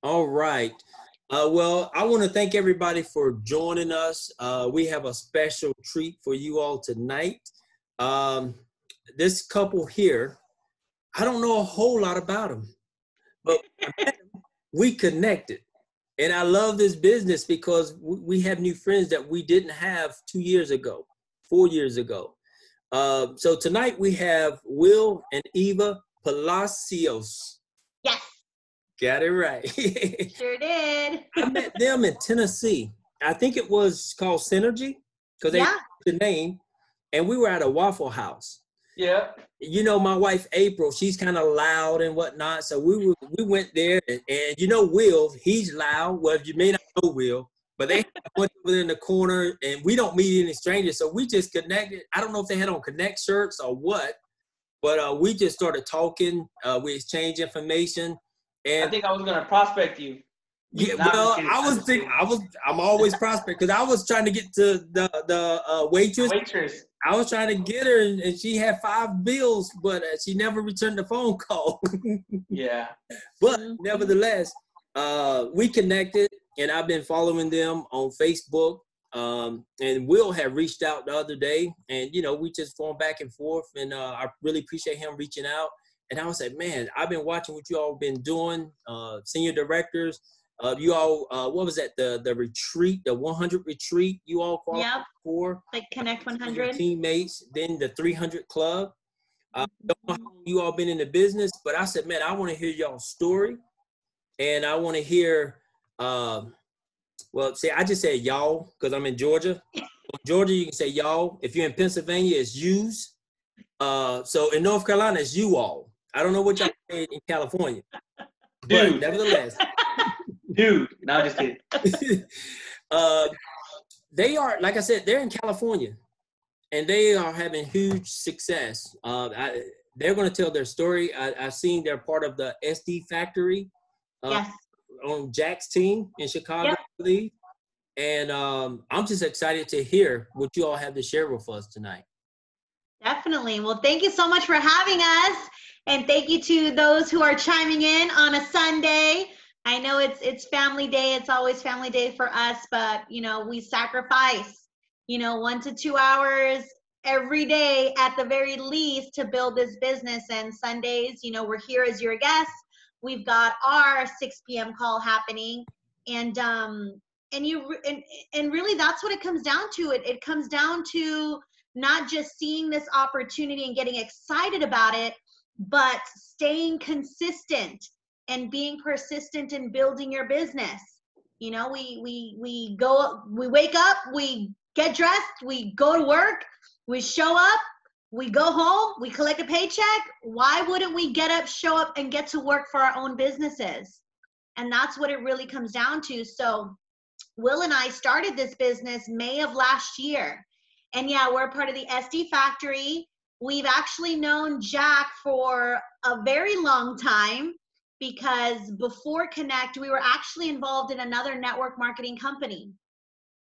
All right. Well, I want to thank everybody for joining us. We have a special treat for you all tonight. Um, this couple here, I don't know a whole lot about them, but we connected. And I love this business because we have new friends that we didn't have 2 years ago, 4 years ago. So tonight we have Will and Eva Palacios. Yes. Got it right. Sure did. I met them in Tennessee. I think it was called Synergy because they the name, and we were at a Waffle House. Yeah. You know, my wife April, she's kind of loud and whatnot, so we went there, and you know Will, he's loud. Well, you may not know Will, but they went over there in the corner, and we don't meet any strangers, so we just connected. I don't know if they had on Connect shirts or what, but we just started talking. We exchanged information, and I think I was gonna prospect you. yeah, well, I'm always prospect because I was trying to get to the waitress. I was trying to get her, and she had 5 bills, but she never returned the phone call. Yeah. But nevertheless, we connected, and I've been following them on Facebook. And Will had reached out the other day, and you know, we just formed back and forth, and I really appreciate him reaching out. And I was like, man, I've been watching what you all been doing, senior directors. You all, what was that? The retreat, the 100 retreat you all qualified for. Like Connect 100. Your teammates, then the 300 club. I don't know how long you all been in the business, but I said, man, I want to hear y'all's story. And I want to hear, well, see, I just said y'all because I'm in Georgia. In Georgia, you can say y'all. If you're in Pennsylvania, it's yous. So in North Carolina, it's you all. I don't know what y'all say in California. But Dude. nevertheless. Dude, no, I'm just kidding. They are, like I said, they're in California, and they are having huge success. They're going to tell their story. I've seen they're part of the SD Factory on Jack's team in Chicago, I believe. And I'm just excited to hear what you all have to share with us tonight. Definitely. Well, thank you so much for having us. And thank you to those who are chiming in on a Sunday. I know it's family day. It's always family day for us, but you know, we sacrifice, 1 to 2 hours every day at the very least to build this business. And Sundays, we're here as your guests. We've got our 6 p.m. call happening, and really that's what it comes down to. It comes down to not just seeing this opportunity and getting excited about it, but staying consistent and being persistent in building your business. We wake up, we get dressed, we go to work, we show up, we go home, we collect a paycheck. Why wouldn't we get up, show up, and get to work for our own businesses? And that's what it really comes down to. So Will and I started this business May of last year. And yeah, we're part of the SD Factory. We've actually known Jack for a very long time, because before Connect, we were actually involved in another network marketing company.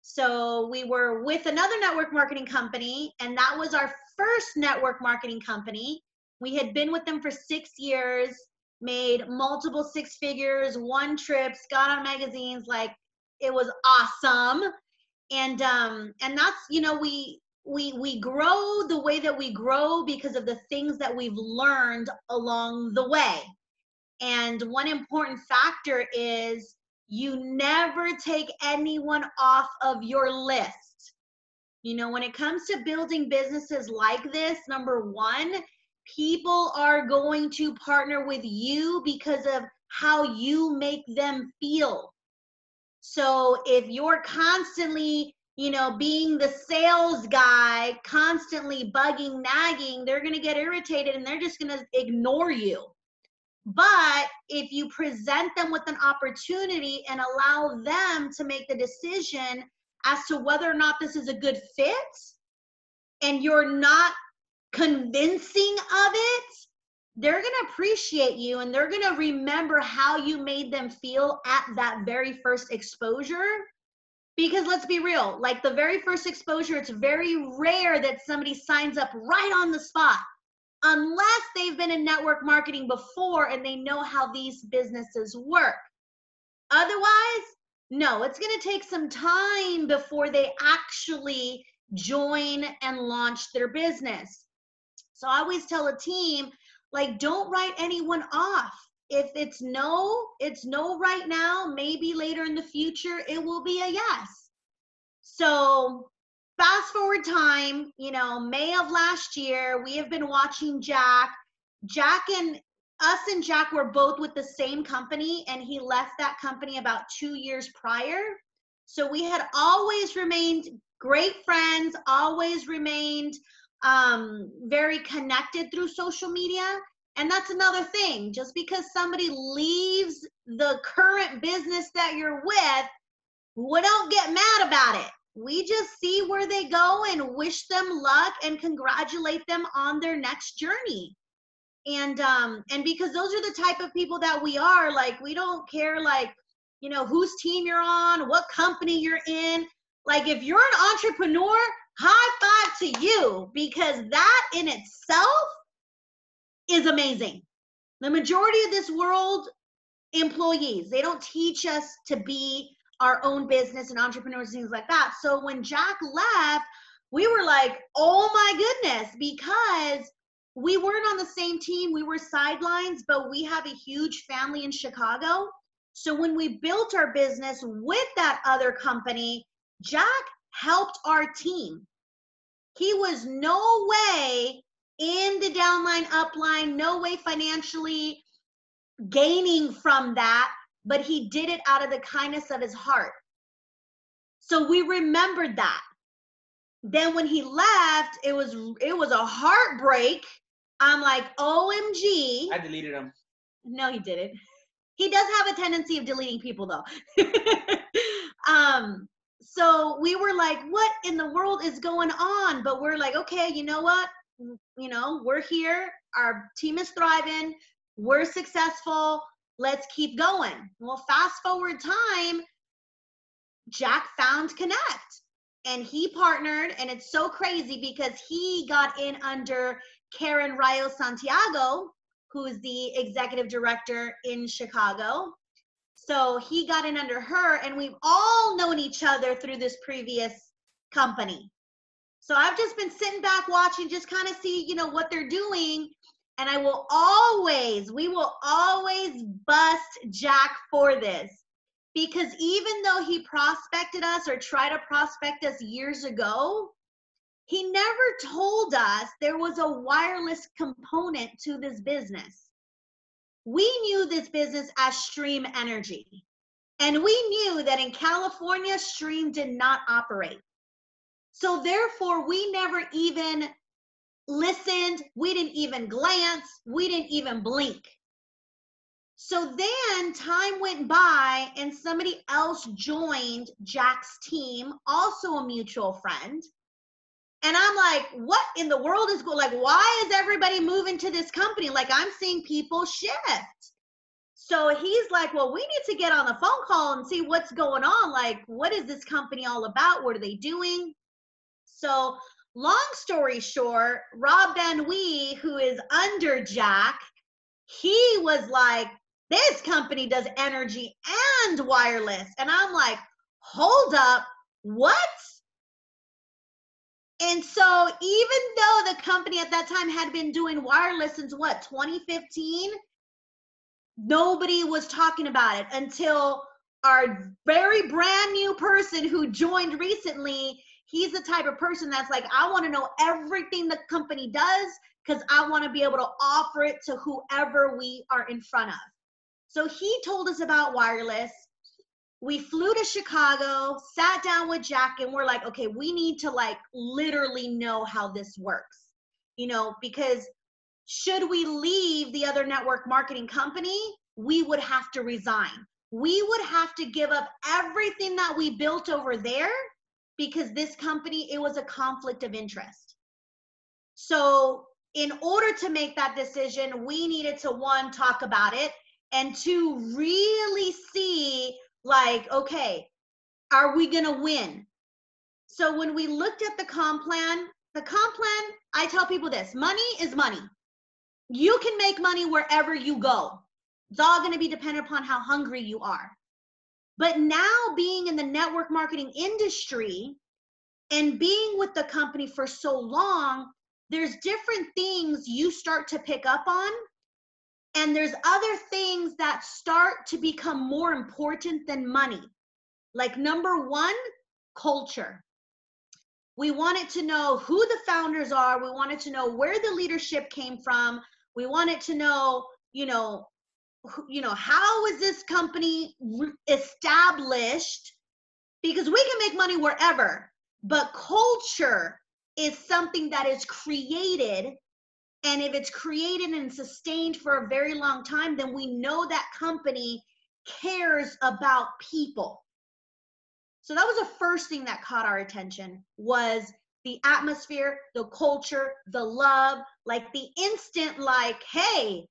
So we were with another network marketing company, and that was our first network marketing company. We had been with them for 6 years, made multiple 6 figures, won trips, got on magazines. Like, it was awesome. And that's, we grow the way that we grow because of the things that we've learned along the way. And one important factor is you never take anyone off of your list. When it comes to building businesses like this, number one, people are going to partner with you because of how you make them feel. So if you're constantly, being the sales guy, constantly bugging, nagging, they're going to get irritated and they're just going to ignore you. But if you present them with an opportunity and allow them to make the decision as to whether or not this is a good fit, and you're not convincing of it, they're going to appreciate you, and they're going to remember how you made them feel at that very first exposure. Because let's be real, like the very first exposure, it's very rare that somebody signs up right on the spot, unless they've been in network marketing before and they know how these businesses work. Otherwise, no, it's going to take some time before they actually join and launch their business. So I always tell a team, like, don't write anyone off. If it's no right now, maybe later in the future, it will be a yes. So fast forward time, May of last year, we have been watching Jack. Jack and Jack were both with the same company, and he left that company about 2 years prior. So we had always remained great friends, always remained very connected through social media. And that's another thing. Just because somebody leaves the current business that you're with, we don't get mad about it. We just see where they go and wish them luck and congratulate them on their next journey. And because those are the type of people that we are, like, we don't care, like, whose team you're on, what company you're in. Like, if you're an entrepreneur, high five to you, because that in itself is amazing. The majority of this world employees, they don't teach us to be our own business and entrepreneurs, things like that. So when Jack left, we were like, oh my goodness, because we weren't on the same team. We were sidelines, but we have a huge family in Chicago. So when we built our business with that other company, Jack helped our team. He was no way in the downline, upline, no way financially gaining from that, but he did it out of the kindness of his heart. So we remembered that. Then when he left, it was a heartbreak. I'm like, OMG. I deleted him. No, he didn't. He does have a tendency of deleting people, though. So we were like, what in the world is going on? But we're like, okay, you know what? We're here. Our team is thriving. We're successful. Let's keep going. Well, fast forward time, Jack found Kynect. And he partnered, and it's so crazy because he got in under Karen Rayo Santiago, who is the executive director in Chicago. So he got in under her, and we've all known each other through this previous company. So I've just been sitting back watching, just kind of see, what they're doing. And we will always bust Jack for this. Because even though he prospected us or tried to prospect us years ago, he never told us there was a wireless component to this business. We knew this business as Stream Energy. And we knew that in California, Stream did not operate. So therefore, we never even listened. We didn't even glance. We didn't even blink. So then time went by and somebody else joined Jack's team, also a mutual friend. And I'm like, what in the world is going, like, why is everybody moving to this company? Like, I'm seeing people shift. So he's like, well, we need to get on the phone call and see what's going on. Like, what is this company all about? What are they doing? So long story short, Rob Benwee, who is under Jack, he was like, this company does energy and wireless. And I'm like, hold up, what? And so even though the company at that time had been doing wireless since 2015, nobody was talking about it until our very brand new person who joined recently. He's the type of person that's like, I want to know everything the company does because I want to be able to offer it to whoever we are in front of. So he told us about wireless. We flew to Chicago, sat down with Jack, and we're like, okay, we need to literally know how this works, because should we leave the other network marketing company, we would have to resign. We would have to give up everything that we built over there because this company, it was a conflict of interest. So in order to make that decision, we needed to, one, talk about it, and two, really see okay, are we going to win? So when we looked at the comp plan, I tell people this, money is money. You can make money wherever you go. It's all going to be dependent upon how hungry you are. But now being in the network marketing industry and being with the company for so long, there's different things you start to pick up on. And there's other things that start to become more important than money. Like number one, culture. We wanted to know who the founders are. We wanted to know where the leadership came from. We wanted to know, how is this company established? Because we can make money wherever, but culture is something that is created. And if it's created and sustained for a very long time, then we know that company cares about people. So that was the first thing that caught our attention, was the atmosphere, the culture, the love, like the instant, like, hey,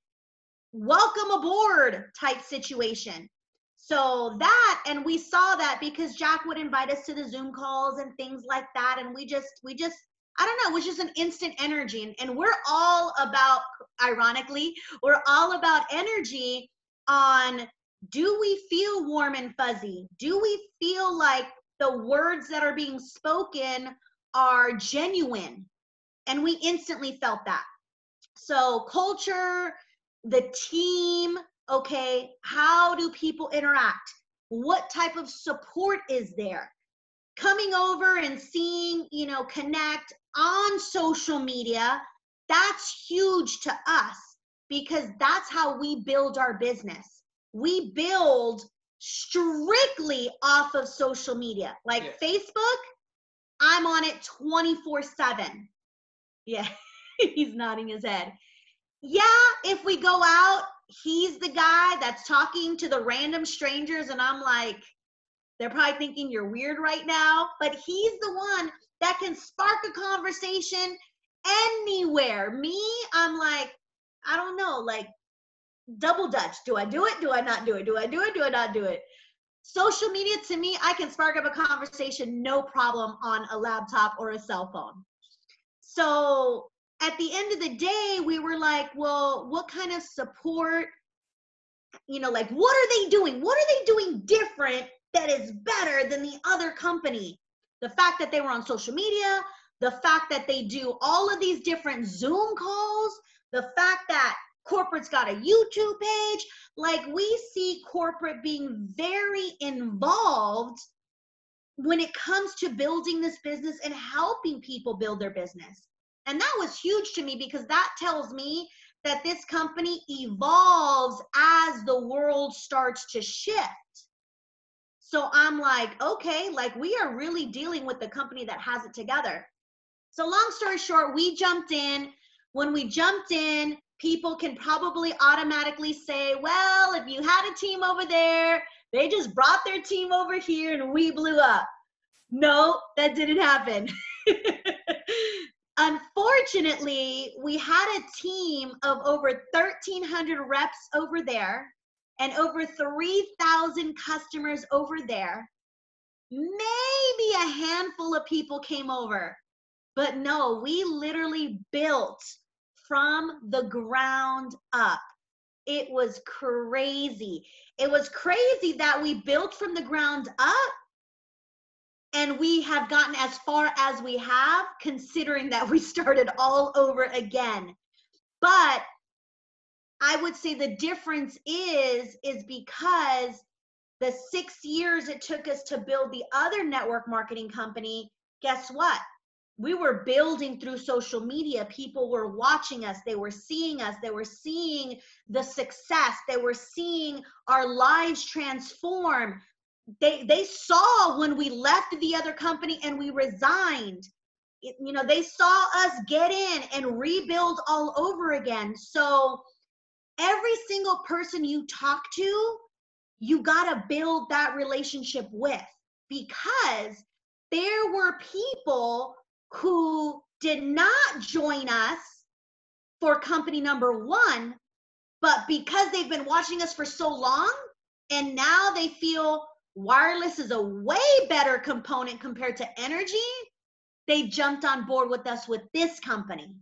welcome aboard type situation. So that, and we saw that because Jack would invite us to the Zoom calls and things like that. And we just, I don't know, it was just an instant energy. And we're all about, ironically, we're all about energy on, do we feel warm and fuzzy? Do we feel like the words that are being spoken are genuine? And we instantly felt that. So culture, the team, okay, how do people interact? What type of support is there? Coming over and seeing, Kynect on social media, that's huge to us because that's how we build our business. We build strictly off of social media. Like Facebook, I'm on it 24/7. Yeah, he's nodding his head. Yeah, if we go out, he's the guy that's talking to the random strangers and I'm like, they're probably thinking you're weird right now, but he's the one that can spark a conversation anywhere. Me, I'm like, I don't know, like double dutch. Do I do it? Do I not do it? Do I do it? Do I not do it? Social media, to me, I can spark up a conversation, no problem, on a laptop or a cell phone. So at the end of the day, we were like, well, what kind of support, like, what are they doing? What are they doing different that is better than the other company? The fact that they were on social media, the fact that they do all of these different Zoom calls, the fact that corporate's got a YouTube page, like we see corporate being very involved when it comes to building this business and helping people build their business. And that was huge to me because that tells me that this company evolves as the world starts to shift. So I'm like, okay, like we are really dealing with the company that has it together. So long story short, we jumped in. When we jumped in, people can probably automatically say, well, if you had a team over there, they just brought their team over here and we blew up. No, that didn't happen. Unfortunately, we had a team of over 1,300 reps over there and over 3,000 customers over there. Maybe a handful of people came over, but no, we literally built from the ground up. It was crazy. It was crazy that we built from the ground up and we have gotten as far as we have, considering that we started all over again. But I would say the difference is because the 6 years it took us to build the other network marketing company, guess what? We were building through social media. People were watching us. They were seeing us. They were seeing the success. They were seeing our lives transform. They saw when we left the other company and we resigned. They saw us get in and rebuild all over again. So every single person you talk to, you got to build that relationship with, because there were people who did not join us for company number one, but because they've been watching us for so long and now they feel wireless is a way better component compared to energy, they jumped on board with us with this company.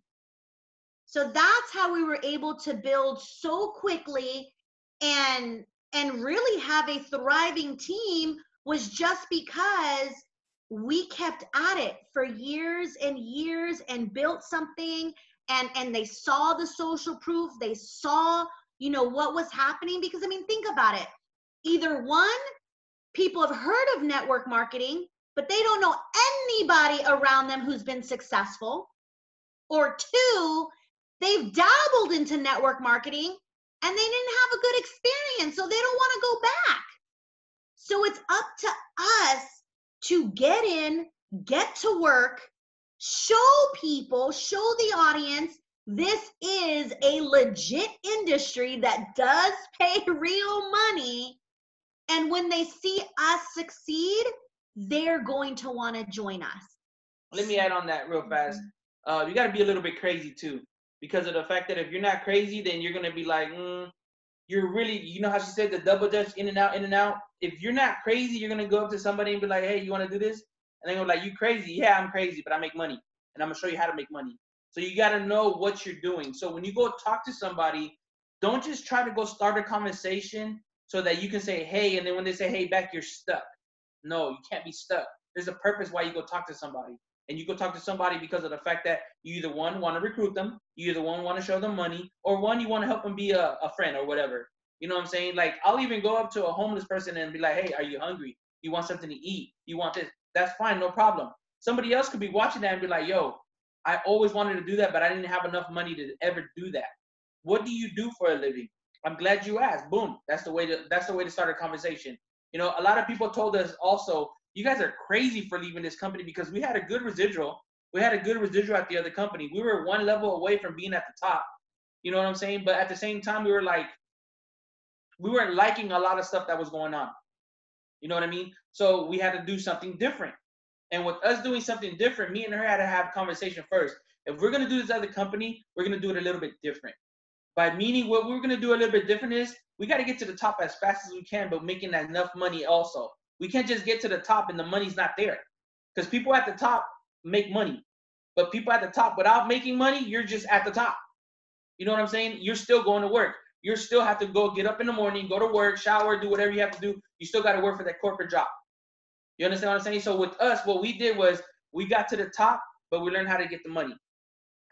So that's how we were able to build so quickly and and really have a thriving team was just because we kept at it for years and years and built something, and they saw the social proof. They saw, you know, what was happening. Because I mean, think about it. Either one, people have heard of network marketing, but they don't know anybody around them who's been successful. Or two, they've dabbled into network marketing and they didn't have a good experience, so they don't want to go back. So it's up to us to get in, get to work, show people, show the audience, this is a legit industry that does pay real money. And when they see us succeed, they're going to want to join us. Let me add on that real fast. You got to be a little bit crazy too, because of the fact that if you're not crazy, then you're going to be like, you're really, you know how she said the double dutch, in and out, in and out. If you're not crazy, you're going to go up to somebody and be like, hey, you want to do this? And they're going to be like, you crazy? Yeah, I'm crazy, but I make money. And I'm going to show you how to make money. So you got to know what you're doing. So when you go talk to somebody, don't just try to go start a conversation so that you can say, hey, and then when they say, hey, back, you're stuck. No, you can't be stuck. There's a purpose why you go talk to somebody. And you go talk to somebody because of the fact that you either one, want to recruit them, you either one, want to show them money, or one, you want to help them be a friend or whatever. You know what I'm saying? Like, I'll even go up to a homeless person and be like, hey, are you hungry? You want something to eat? You want this? That's fine, no problem. Somebody else could be watching that and be like, yo, I always wanted to do that, but I didn't have enough money to ever do that. What do you do for a living? I'm glad you asked. Boom. That's the way to start a conversation. You know, a lot of people told us also, you guys are crazy for leaving this company, because we had a good residual. We had a good residual at the other company. We were one level away from being at the top. You know what I'm saying? But at the same time, we weren't liking a lot of stuff that was going on. You know what I mean? So we had to do something different. And with us doing something different, me and her had to have a conversation first. If we're going to do this other company, we're going to do it a little bit different. By meaning what we're going to do a little bit different is we got to get to the top as fast as we can, but making enough money also. We can't just get to the top and the money's not there. Because people at the top make money. But people at the top without making money, you're just at the top. You know what I'm saying? You're still going to work. You still have to go get up in the morning, go to work, shower, do whatever you have to do. You still got to work for that corporate job. You understand what I'm saying? So with us, what we did was we got to the top, but we learned how to get the money.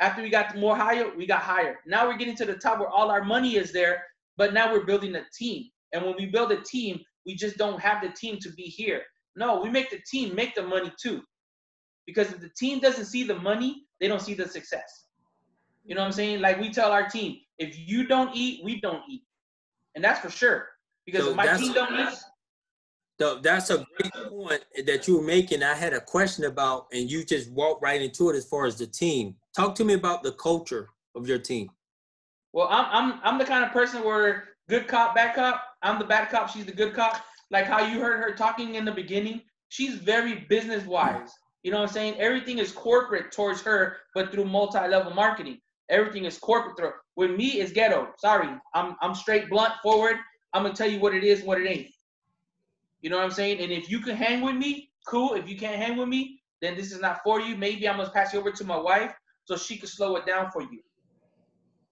After we got more higher, we got higher. Now we're getting to the top where all our money is there, but now we're building a team. And when we build a team, we just don't have the team to be here. No, we make the team make the money too. Because if the team doesn't see the money, they don't see the success. You know what I'm saying? Like we tell our team, if you don't eat, we don't eat. And that's for sure. Because So if my team don't eat. That's a great point that you were making. I had a question about, and you just walked right into it as far as the team. Talk to me about the culture of your team. Well, I'm the kind of person where good cop, bad cop. I'm the bad cop. She's the good cop. Like how you heard her talking in the beginning. She's very business wise. You know what I'm saying? Everything is corporate towards her, but through multi-level marketing. Everything is corporate through. With me, it's ghetto. Sorry, I'm straight, blunt, forward. I'm gonna tell you what it is, what it ain't. You know what I'm saying? And if you can hang with me, cool. If you can't hang with me, then this is not for you. Maybe I'm gonna pass you over to my wife so she can slow it down for you.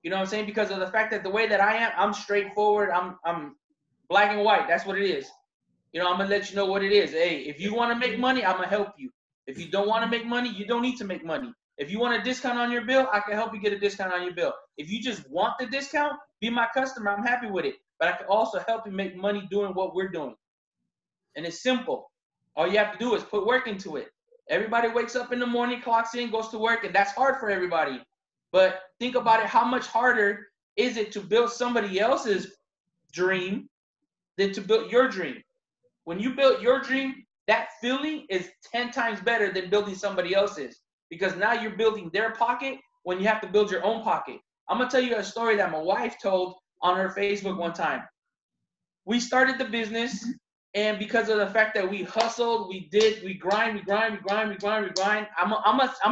You know what I'm saying? Because of the fact that the way that I am, I'm straightforward. I'm black and white. That's what it is. You know, I'm gonna let you know what it is. Hey, if you want to make money, I'm gonna help you. If you don't want to make money, you don't need to make money. If you want a discount on your bill, I can help you get a discount on your bill. If you just want the discount, be my customer. I'm happy with it. But I can also help you make money doing what we're doing. And it's simple. All you have to do is put work into it. Everybody wakes up in the morning, clocks in, goes to work, and that's hard for everybody. But think about it, how much harder is it to build somebody else's dream than to build your dream? When you build your dream, that feeling is 10 times better than building somebody else's, because now you're building their pocket when you have to build your own pocket. I'm going to tell you a story that my wife told on her Facebook one time. We started the business, and because of the fact that we hustled, we grind. I'm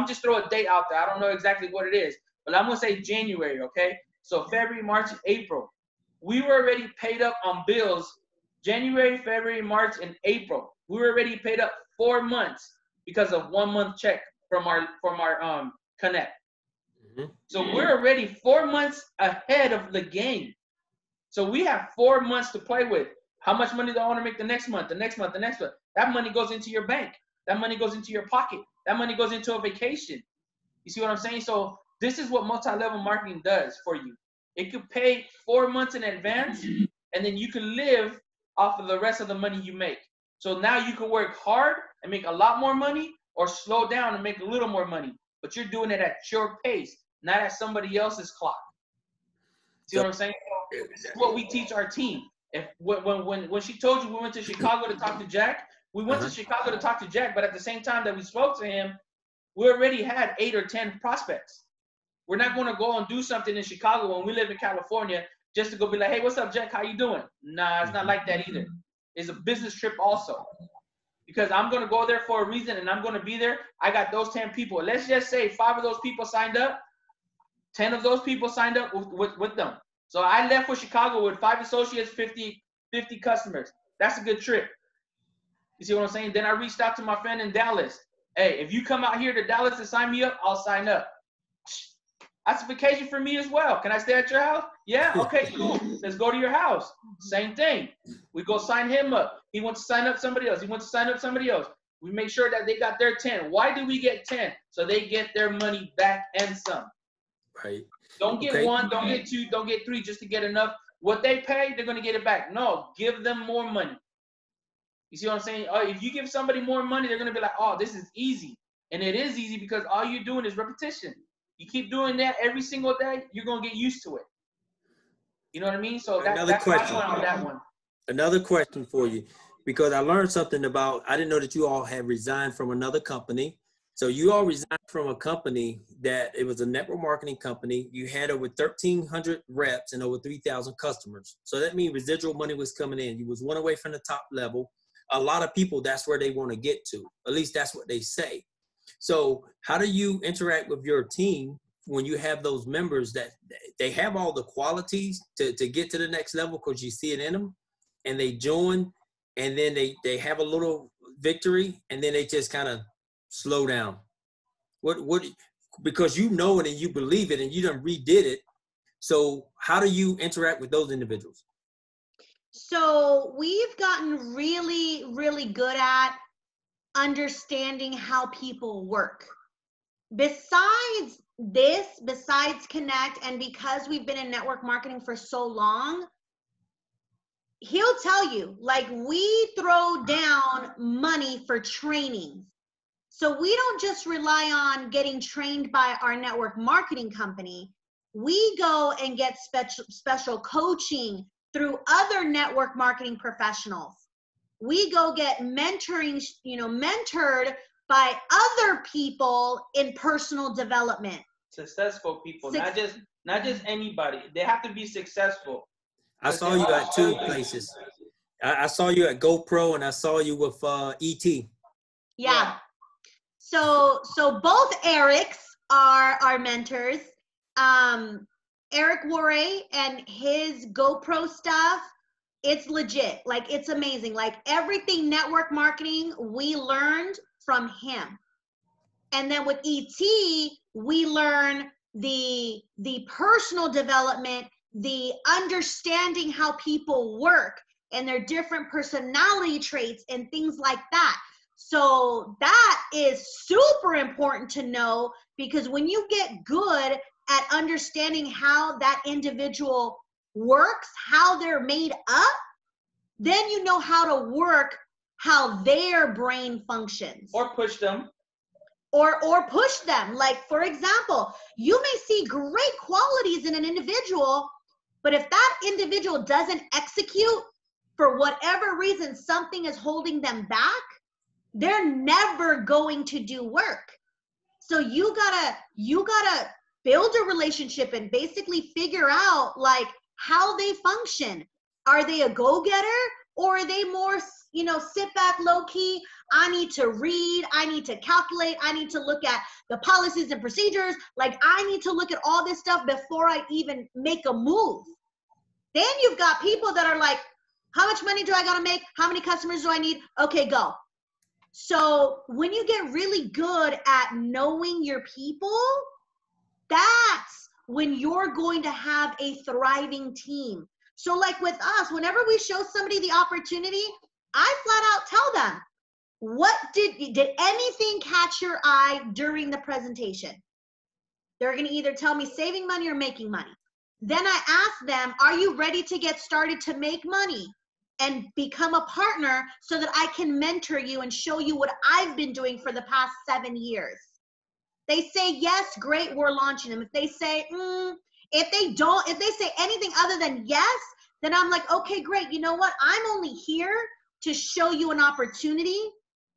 just throw a date out there. I don't know exactly what it is, but I'm going to say January, okay? So February, March, April. We were already paid up on bills January, February, March, and April. We were already paid up 4 months because of 1 month check from our Kynect. Mm-hmm. So we're already 4 months ahead of the game. So we have 4 months to play with. How much money do I want to make the next month, the next month, the next month? That money goes into your bank. That money goes into your pocket. That money goes into a vacation. You see what I'm saying? So this is what multi-level marketing does for you. It could pay 4 months in advance, and then you can live off of the rest of the money you make. So now you can work hard and make a lot more money, or slow down and make a little more money. But you're doing it at your pace, not at somebody else's clock. See what I'm saying? So this is what we teach our team. If when she told you we went to Chicago to talk to Jack, we went to Chicago to talk to Jack, but at the same time that we spoke to him, we already had 8 or 10 prospects. We're not going to go and do something in Chicago when we live in California just to go be like, hey, what's up, Jack? How you doing? Nah, it's not like that either. It's a business trip also. Because I'm going to go there for a reason, and I'm going to be there. I got those 10 people. Let's just say 5 of those people signed up. 10 of those people signed up with them. So I left for Chicago with 5 associates, 50 customers. That's a good trip. You see what I'm saying? Then I reached out to my friend in Dallas. Hey, if you come out here to Dallas to sign me up, I'll sign up. That's a vacation for me as well. Can I stay at your house? Yeah, okay, cool. Let's go to your house. Same thing. We go sign him up. He wants to sign up somebody else. He wants to sign up somebody else. We make sure that they got their 10. Why do we get 10? So they get their money back and some. Right. Don't get 1, don't get 2, don't get 3 just to get enough. What they pay, they're going to get it back. No, give them more money. You see what I'm saying? If you give somebody more money, they're going to be like, oh, this is easy. And it is easy because all you're doing is repetition. You keep doing that every single day, you're going to get used to it. You know what I mean? So that's my point on that one. Another question for you, because I learned something about, I didn't know that you all had resigned from another company. So you all resigned from a company that it was a network marketing company. You had over 1,300 reps and over 3,000 customers. So that means residual money was coming in. You was one away from the top level. A lot of people, that's where they want to get to. At least that's what they say. So how do you interact with your team when you have those members that they have all the qualities to get to the next level because you see it in them, and they join, and then they have a little victory, and then they just kind of slow down? What because you know it and you believe it and you done redid it. So how do you interact with those individuals? So we've gotten really, really good at understanding how people work. Besides Kynect, and because we've been in network marketing for so long, he'll tell you, like, we throw down money for trainings. So we don't just rely on getting trained by our network marketing company. We go and get special coaching through other network marketing professionals. We go get mentoring, mentored by other people in personal development. Successful people, not just anybody. They have to be successful. I saw you at 2 places. I saw you at GoPro, and I saw you with ET. Yeah. So both Erics are our mentors. Eric Warre and his GoPro stuff, it's legit. Like, it's amazing. Like, everything network marketing we learned from him. And then with ET, we learn the personal development, the understanding how people work and their different personality traits and things like that. So that is super important to know, because when you get good at understanding how that individual works, how they're made up, then you know how to work how their brain functions. Or push them. Or push them. Like, for example, you may see great qualities in an individual, but if that individual doesn't execute, for whatever reason, something is holding them back, they're never going to do work. So you gotta build a relationship and basically figure out, like, how they function. Are they a go-getter, or are they more, sit back, low key? I need to read, I need to calculate, I need to look at the policies and procedures. Like, I need to look at all this stuff before I even make a move. Then you've got people that are like, how much money do I gotta make? How many customers do I need? Okay, go. So when you get really good at knowing your people, that's when you're going to have a thriving team. So like with us, whenever we show somebody the opportunity, I flat out tell them, what did anything catch your eye during the presentation? They're going to either tell me saving money or making money. Then I ask them, are you ready to get started to make money and become a partner so that I can mentor you and show you what I've been doing for the past 7 years? They say yes, great, we're launching them. If they say, if they say anything other than yes, then I'm like, okay, great. You know what? I'm only here to show you an opportunity.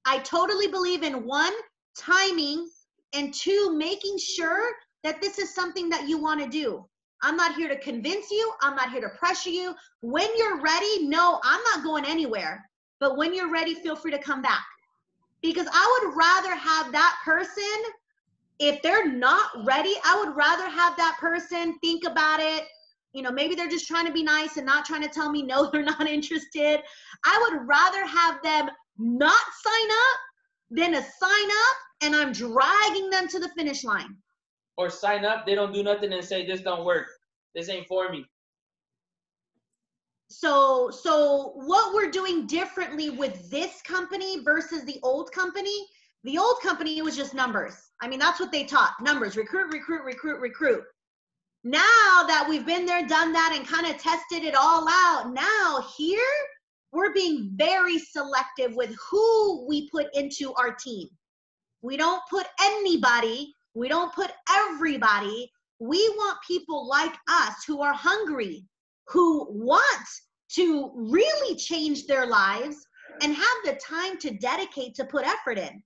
I totally believe in 1, timing, and 2, making sure that this is something that you want to do. I'm not here to convince you. I'm not here to pressure you. When you're ready, no, I'm not going anywhere. But when you're ready, feel free to come back. Because I would rather have that person, if they're not ready, I would rather have that person think about it. You know, maybe they're just trying to be nice and not trying to tell me no, they're not interested. I would rather have them not sign up than to sign up and I'm dragging them to the finish line. Or sign up, they don't do nothing and say, this don't work. This ain't for me. So what we're doing differently with this company versus the old company was just numbers. I mean, that's what they taught. Numbers, recruit, recruit, recruit, recruit. Now that we've been there, done that, and kind of tested it all out, now here, we're being very selective with who we put into our team. We don't put anybody. We don't put everybody. We want people like us who are hungry, who want to really change their lives and have the time to dedicate to put effort in.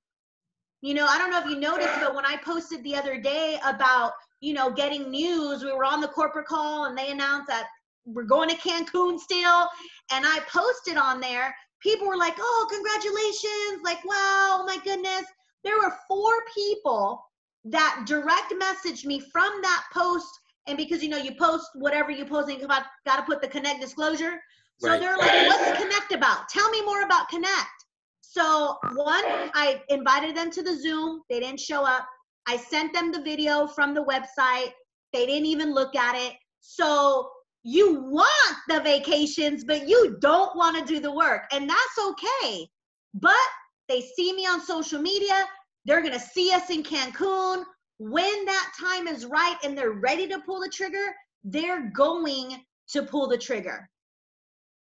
You know, I don't know if you noticed, but when I posted the other day about, you know, getting news, we were on the corporate call and they announced that we're going to Cancun still. And I posted on there, people were like, oh, congratulations. Like, wow, my goodness. There were 4 people that direct messaged me from that post. And because, you know, you post whatever you post and you got to put the Kynect disclosure. So right. They're like, what's Kynect about? Tell me more about Kynect. So 1, I invited them to the Zoom. They didn't show up. I sent them the video from the website. They didn't even look at it. So you want the vacations, but you don't want to do the work. And that's okay. But they see me on social media. They're going to see us in Cancun. When that time is right and they're ready to pull the trigger, they're going to pull the trigger.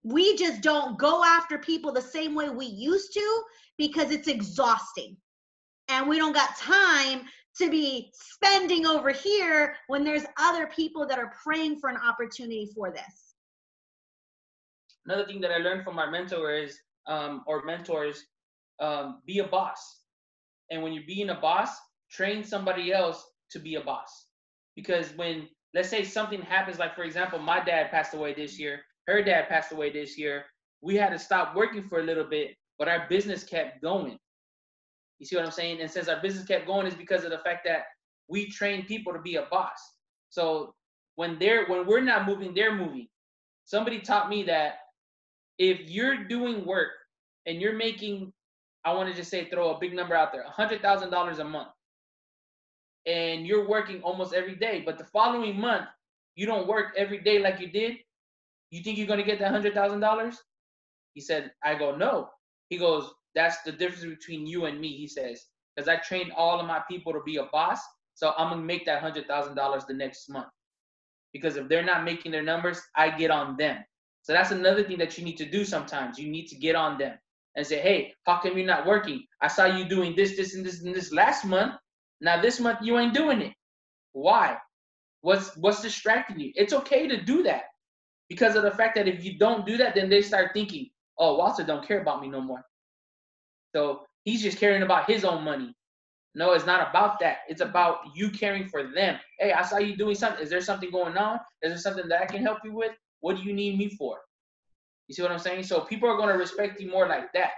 We just don't go after people the same way we used to because it's exhausting. And we don't got time to be spending over here when there's other people that are praying for an opportunity for this. Another thing that I learned from our mentor is, or mentors, be a boss. And when you're being a boss, train somebody else to be a boss. Because when, let's say something happens, like for example, my dad passed away this year, her dad passed away this year, we had to stop working for a little bit, but our business kept going. You see what I'm saying? And since our business kept going, is because of the fact that we train people to be a boss. So when we're not moving, they're moving. Somebody taught me that if you're doing work and you're making, I want to just say, throw a big number out there, $100,000 a month, and you're working almost every day, but the following month, you don't work every day like you did, you think you're going to get that $100,000? He said, I go, no. He goes, that's the difference between you and me, he says, because I trained all of my people to be a boss, so I'm going to make that $100,000 the next month. Because if they're not making their numbers, I get on them. So that's another thing that you need to do sometimes. You need to get on them and say, hey, how come you're not working? I saw you doing this, this, and this, and this last month. Now this month you ain't doing it. Why? What's distracting you? It's okay to do that. Because of the fact that if you don't do that, then they start thinking, oh, Walter don't care about me no more. So he's just caring about his own money. No, it's not about that. It's about you caring for them. Hey, I saw you doing something. Is there something going on? Is there something that I can help you with? What do you need me for? You see what I'm saying? So people are going to respect you more like that.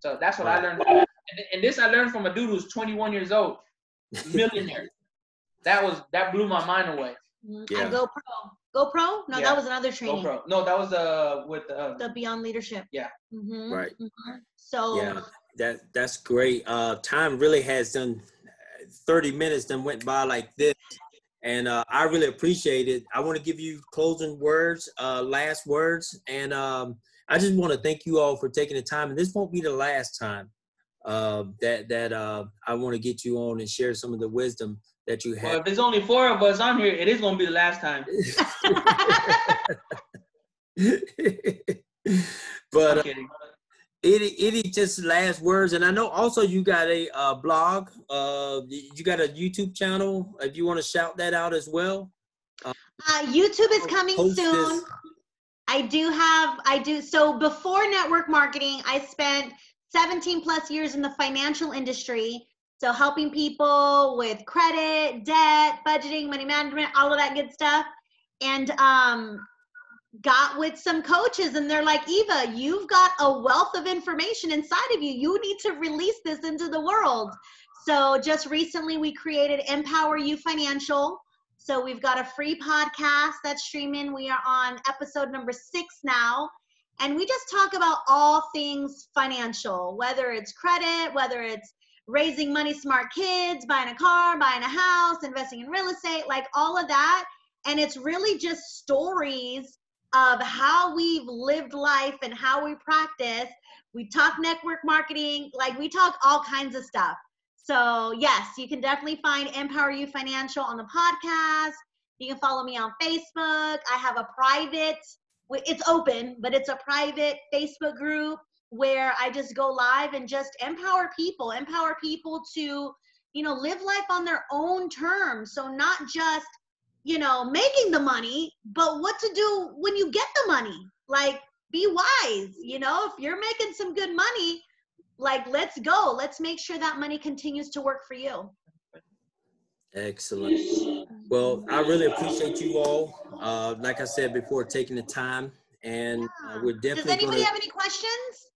So that's what I learned. And this I learned from a dude who's 21 years old, millionaire. That blew my mind away. Yeah. And GoPro? No, yeah. That was another training. GoPro. No, that was with the Beyond Leadership. Yeah. Mm-hmm. Right. Mm-hmm. So yeah, that's great. Time really has done 30 minutes then went by like this. And I really appreciate it. I want to give you closing words, last words. And I just want to thank you all for taking the time. And this won't be the last time that I want to get you on and share some of the wisdom that you have. Well, if there's only 4 of us on here, it is going to be the last time. But any just last words, and I know also you got a blog, you got a YouTube channel. If you want to shout that out as well. YouTube is coming soon. I do. So before network marketing, I spent 17 plus years in the financial industry. So helping people with credit, debt, budgeting, money management, all of that good stuff. And got with some coaches, and they're like, Eva, you've got a wealth of information inside of you. You need to release this into the world. So just recently we created Empower You Financial. So we've got a free podcast that's streaming. We are on episode number 6 now. And we just talk about all things financial, whether it's credit, whether it's raising money smart kids, buying a car, buying a house, investing in real estate, like all of that. And it's really just stories of how we've lived life and how we practice. We talk network marketing, like we talk all kinds of stuff. So yes, you can definitely find Empower You Financial on the podcast. You can follow me on Facebook. I have a private, it's open, but it's a private Facebook group where I just go live and just empower people to, you know, live life on their own terms. So not just, you know, making the money, but what to do when you get the money. Like, be wise, you know, if you're making some good money, like, let's go. Let's make sure that money continues to work for you. Excellent. Well, I really appreciate you all. Like I said before, taking the time, and we're definitely. Does anybody have any questions?